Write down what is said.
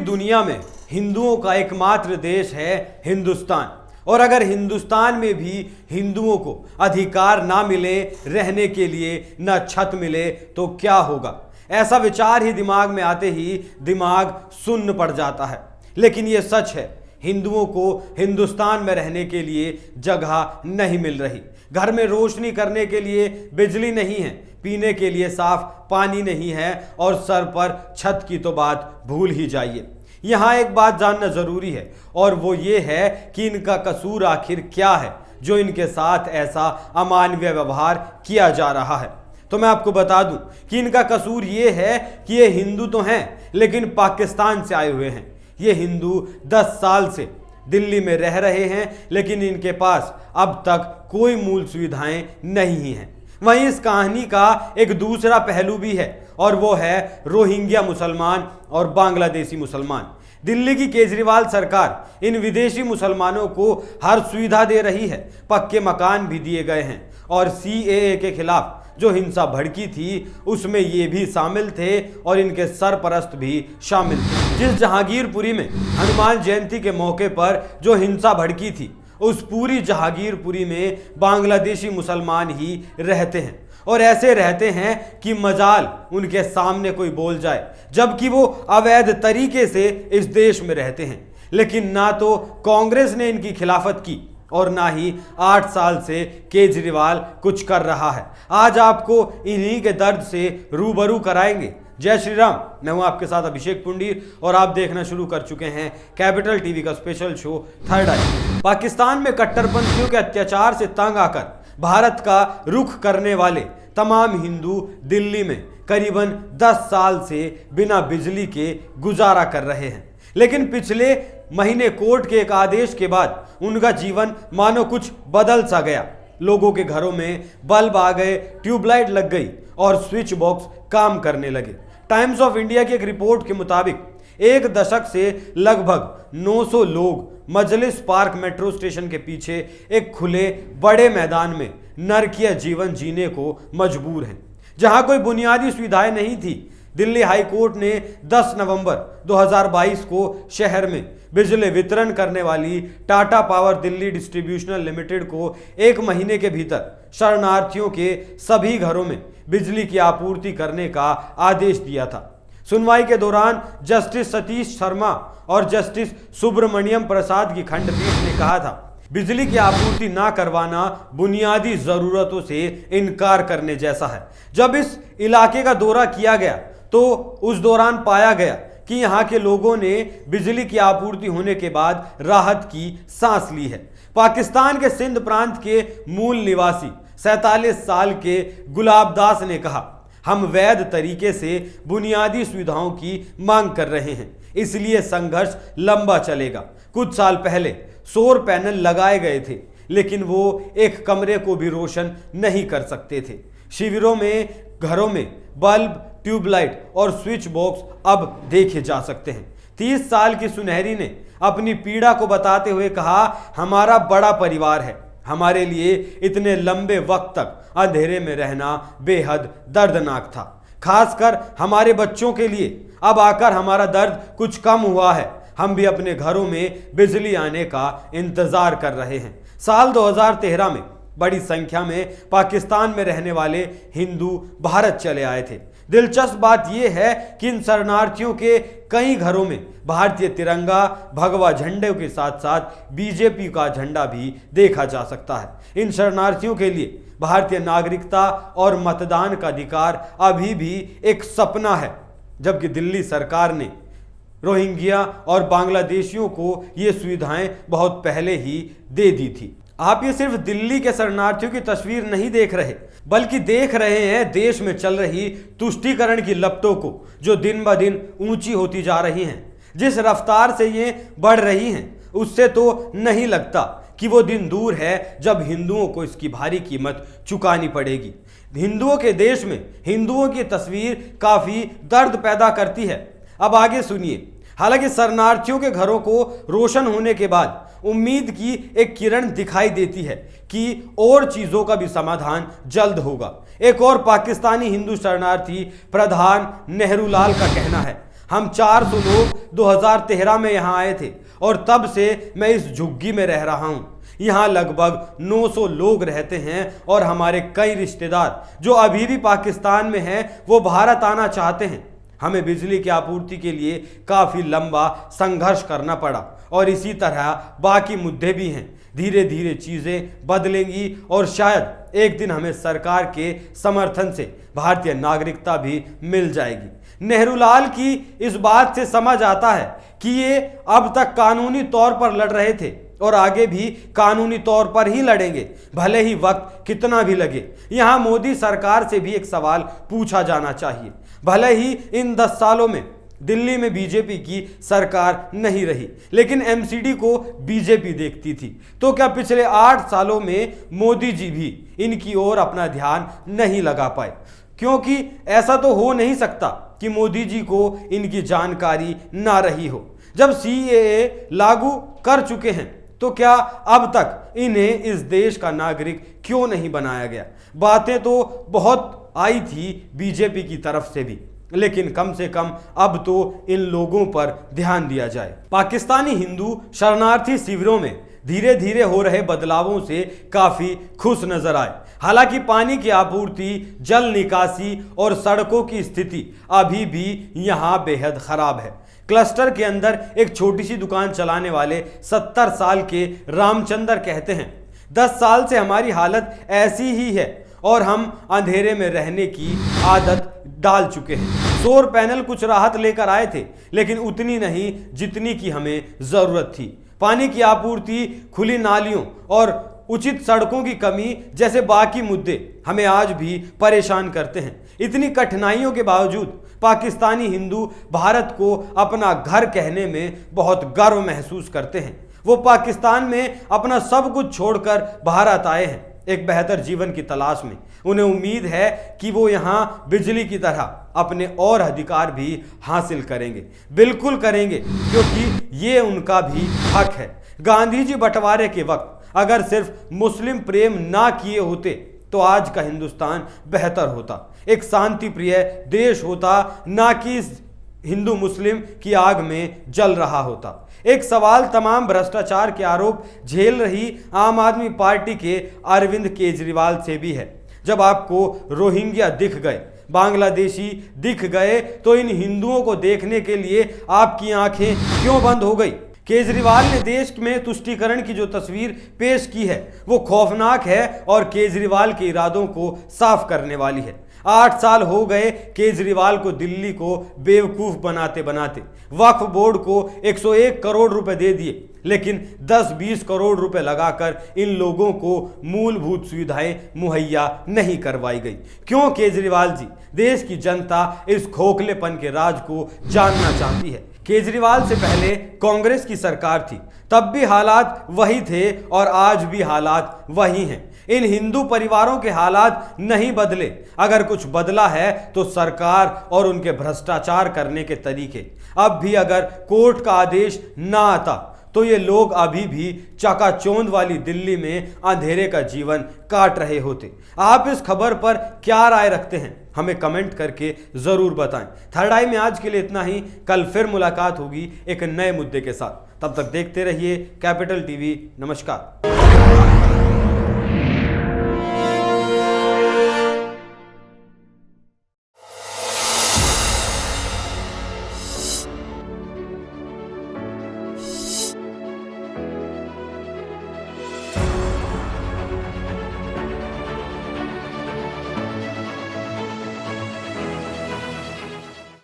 दुनिया में हिंदुओं का एकमात्र देश है हिंदुस्तान, और अगर हिंदुस्तान में भी हिंदुओं को अधिकार ना मिले रहने के लिए, न छत मिले, तो क्या होगा? ऐसा विचार ही दिमाग में आते ही दिमाग सुन्न पड़ जाता है। लेकिन यह सच है, हिंदुओं को हिंदुस्तान में रहने के लिए जगह नहीं मिल रही। घर में रोशनी करने के लिए बिजली नहीं है, पीने के लिए साफ पानी नहीं है, और सर पर छत की तो बात भूल ही जाइए। यहाँ एक बात जानना जरूरी है, और वो ये है कि इनका कसूर आखिर क्या है जो इनके साथ ऐसा अमानवीय व्यवहार किया जा रहा है। तो मैं आपको बता दूं कि इनका कसूर ये है कि ये हिंदू तो हैं, लेकिन पाकिस्तान से आए हुए हैं। ये हिंदू 10 साल से दिल्ली में रह रहे हैं, लेकिन इनके पास अब तक कोई मूल सुविधाएं नहीं हैं। वहीं इस कहानी का एक दूसरा पहलू भी है, और वो है रोहिंग्या मुसलमान और बांग्लादेशी मुसलमान। दिल्ली की केजरीवाल सरकार इन विदेशी मुसलमानों को हर सुविधा दे रही है, पक्के मकान भी दिए गए हैं, और सीएए के खिलाफ जो हिंसा भड़की थी उसमें ये भी शामिल थे, और इनके सरपरस्त भी शामिल थे। जिस जहांगीरपुरी में हनुमान जयंती के मौके पर जो हिंसा भड़की थी, उस पूरी जहांगीरपुरी में बांग्लादेशी मुसलमान ही रहते हैं, और ऐसे रहते हैं कि मजाल उनके सामने कोई बोल जाए, जबकि वो अवैध तरीके से इस देश में रहते हैं। लेकिन ना तो कांग्रेस ने इनकी खिलाफत की, और ना ही 8 साल से केजरीवाल कुछ कर रहा है। आज आपको इन्हीं के दर्द से रूबरू कराएंगे। जय श्री राम। मैं हूं आपके साथ अभिषेक पुंडीर, और आप देखना शुरू कर चुके हैं कैपिटल टीवी का स्पेशल शो थर्ड आई। पाकिस्तान में कट्टरपंथियों के अत्याचार से तंग आकर भारत का रुख करने वाले तमाम हिंदू दिल्ली में करीबन 10 साल से बिना बिजली के गुजारा कर रहे हैं। लेकिन पिछले महीने कोर्ट के एक आदेश के बाद उनका जीवन मानो कुछ बदल सा गया। लोगों के घरों में बल्ब आ गए, ट्यूबलाइट लग गई, और स्विच बॉक्स काम करने लगे। टाइम्स ऑफ इंडिया की एक रिपोर्ट के मुताबिक 1 दशक से लगभग 900 लोग मजलिस पार्क मेट्रो स्टेशन के पीछे एक खुले बड़े मैदान में नरकीय जीवन जीने को मजबूर हैं, जहां कोई बुनियादी सुविधाएं नहीं थी। दिल्ली हाई कोर्ट ने 10 नवंबर 2022 को शहर में बिजली वितरण करने वाली Tata power Delhi distribution limited को 1 महीने के भीतर शरणार्थियों के सभी घरों में बिजली की आपूर्ति करने का आदेश दिया था। सुनवाई के दौरान जस्टिस सतीश शर्मा और जस्टिस सुब्रमण्यम प्रसाद की खंडपीठ ने कहा था, बिजली की आपूर्ति ना करवाना बुनियादी जरूरतों से इनकार करने जैसा है। जब इस इलाके का दौरा किया गया तो उस दौरान पाया गया कि यहाँ के लोगों ने बिजली की आपूर्ति होने के बाद राहत की सांस ली है। पाकिस्तान के सिंध प्रांत के मूल निवासी 47 साल के गुलाब दास ने कहा, हम वैध तरीके से बुनियादी सुविधाओं की मांग कर रहे हैं, इसलिए संघर्ष लंबा चलेगा। कुछ साल पहले सौर पैनल लगाए गए थे, लेकिन वो एक कमरे को भी रोशन नहीं कर सकते थे। शिविरों में, घरों में बल्ब, ट्यूबलाइट और स्विच बॉक्स अब देखे जा सकते हैं। 30 साल की सुनहरी ने अपनी पीड़ा को बताते हुए कहा, हमारा बड़ा परिवार है, हमारे लिए इतने लंबे वक्त तक अंधेरे में रहना बेहद दर्दनाक था, खासकर हमारे बच्चों के लिए। अब आकर हमारा दर्द कुछ कम हुआ है, हम भी अपने घरों में बिजली आने का इंतजार कर रहे हैं। साल 2013 में बड़ी संख्या में पाकिस्तान में रहने वाले हिंदू भारत चले आए थे। दिलचस्प बात यह है कि इन शरणार्थियों के कई घरों में भारतीय तिरंगा, भगवा झंडे के साथ साथ बीजेपी का झंडा भी देखा जा सकता है। इन शरणार्थियों के लिए भारतीय नागरिकता और मतदान का अधिकार अभी भी एक सपना है, जबकि दिल्ली सरकार ने रोहिंग्या और बांग्लादेशियों को ये सुविधाएं बहुत पहले ही दे दी थी। आप ये सिर्फ दिल्ली के शरणार्थियों की तस्वीर नहीं देख रहे, बल्कि देख रहे हैं देश में चल रही तुष्टीकरण की लपटों को, जो दिन ब दिन ऊंची होती जा रही हैं। जिस रफ्तार से ये बढ़ रही हैं, उससे तो नहीं लगता कि वो दिन दूर है जब हिंदुओं को इसकी भारी कीमत चुकानी पड़ेगी। हिंदुओं के देश में हिंदुओं की तस्वीर काफी दर्द पैदा करती है। अब आगे सुनिए। हालांकि शरणार्थियों के घरों को रोशन होने के बाद उम्मीद की एक किरण दिखाई देती है कि और चीजों का भी समाधान जल्द होगा। एक और पाकिस्तानी हिंदू शरणार्थी प्रधान नेहरू लाल का कहना है, हम 400 लोग 2013 में यहाँ आए थे और तब से मैं इस झुग्गी में रह रहा हूँ। यहाँ लगभग 900 लोग रहते हैं और हमारे कई रिश्तेदार जो अभी भी पाकिस्तान में हैं वो भारत आना चाहते हैं। हमें बिजली की आपूर्ति के लिए काफ़ी लंबा संघर्ष करना पड़ा और इसी तरह बाकी मुद्दे भी हैं। धीरे धीरे चीज़ें बदलेंगी और शायद एक दिन हमें सरकार के समर्थन से भारतीय नागरिकता भी मिल जाएगी। नेहरूलाल की इस बात से समझ आता है कि ये अब तक कानूनी तौर पर लड़ रहे थे और आगे भी कानूनी तौर पर ही लड़ेंगे, भले ही वक्त कितना भी लगे। यहाँ मोदी सरकार से भी एक सवाल पूछा जाना चाहिए। भले ही इन 10 सालों में दिल्ली में बीजेपी की सरकार नहीं रही, लेकिन एमसीडी को बीजेपी देखती थी, तो क्या पिछले 8 सालों में मोदी जी भी इनकी ओर अपना ध्यान नहीं लगा पाए? क्योंकि ऐसा तो हो नहीं सकता कि मोदी जी को इनकी जानकारी ना रही हो। जब सीएए लागू कर चुके हैं तो क्या अब तक इन्हें इस देश का नागरिक क्यों नहीं बनाया गया? बातें तो बहुत आई थी बीजेपी की तरफ से भी, लेकिन कम से कम अब तो इन लोगों पर ध्यान दिया जाए। पाकिस्तानी हिंदू शरणार्थी शिविरों में धीरे धीरे हो रहे बदलावों से काफी खुश नजर आए। हालांकि पानी की आपूर्ति, जल निकासी और सड़कों की स्थिति अभी भी यहाँ बेहद खराब है। क्लस्टर के अंदर एक छोटी सी दुकान चलाने वाले 70 साल के रामचंद्र कहते हैं, 10 साल से हमारी हालत ऐसी ही है और हम अंधेरे में रहने की आदत डाल चुके हैं। सौर पैनल कुछ राहत लेकर आए थे, लेकिन उतनी नहीं जितनी की हमें जरूरत थी। पानी की आपूर्ति, खुली नालियों और उचित सड़कों की कमी जैसे बाकी मुद्दे हमें आज भी परेशान करते हैं। इतनी कठिनाइयों के बावजूद पाकिस्तानी हिंदू भारत को अपना घर कहने में बहुत गर्व महसूस करते हैं। वो पाकिस्तान में अपना सब कुछ छोड़कर भारत आए हैं एक बेहतर जीवन की तलाश में। उन्हें उम्मीद है कि वो यहाँ बिजली की तरह अपने और अधिकार भी हासिल करेंगे। बिल्कुल करेंगे, क्योंकि ये उनका भी हक है। गांधी जी बंटवारे के वक्त अगर सिर्फ मुस्लिम प्रेम ना किए होते तो आज का हिंदुस्तान बेहतर होता, एक शांति प्रिय देश होता, ना कि हिंदू मुस्लिम की आग में जल रहा होता। एक सवाल तमाम भ्रष्टाचार के आरोप झेल रही आम आदमी पार्टी के अरविंद केजरीवाल से भी है। जब आपको रोहिंग्या दिख गए, बांग्लादेशी दिख गए, तो इन हिंदुओं को देखने के लिए आपकी आंखें क्यों बंद हो गई? केजरीवाल ने देश में तुष्टीकरण की जो तस्वीर पेश की है वो खौफनाक है और केजरीवाल के इरादों को साफ करने वाली है। 8 साल हो गए केजरीवाल को दिल्ली को बेवकूफ बनाते बनाते। वक्फ बोर्ड को 101 करोड़ रुपए दे दिए, लेकिन 10-20 करोड़ रुपए लगाकर इन लोगों को मूलभूत सुविधाएं मुहैया नहीं करवाई गई। क्यों केजरीवाल जी? देश की जनता इस खोखलेपन के राज को जानना चाहती है। केजरीवाल से पहले कांग्रेस की सरकार थी, तब भी हालात वही थे और आज भी हालात वही हैं। इन हिंदू परिवारों के हालात नहीं बदले। अगर कुछ बदला है तो सरकार और उनके भ्रष्टाचार करने के तरीके। अब भी अगर कोर्ट का आदेश ना आता तो ये लोग अभी भी चकाचौंध वाली दिल्ली में अंधेरे का जीवन काट रहे होते। आप इस खबर पर क्या राय रखते हैं? हमें कमेंट करके जरूर बताएं। थर्ड आई में आज के लिए इतना ही। कल फिर मुलाकात होगी एक नए मुद्दे के साथ। तब तक देखते रहिए कैपिटल टीवी। नमस्कार।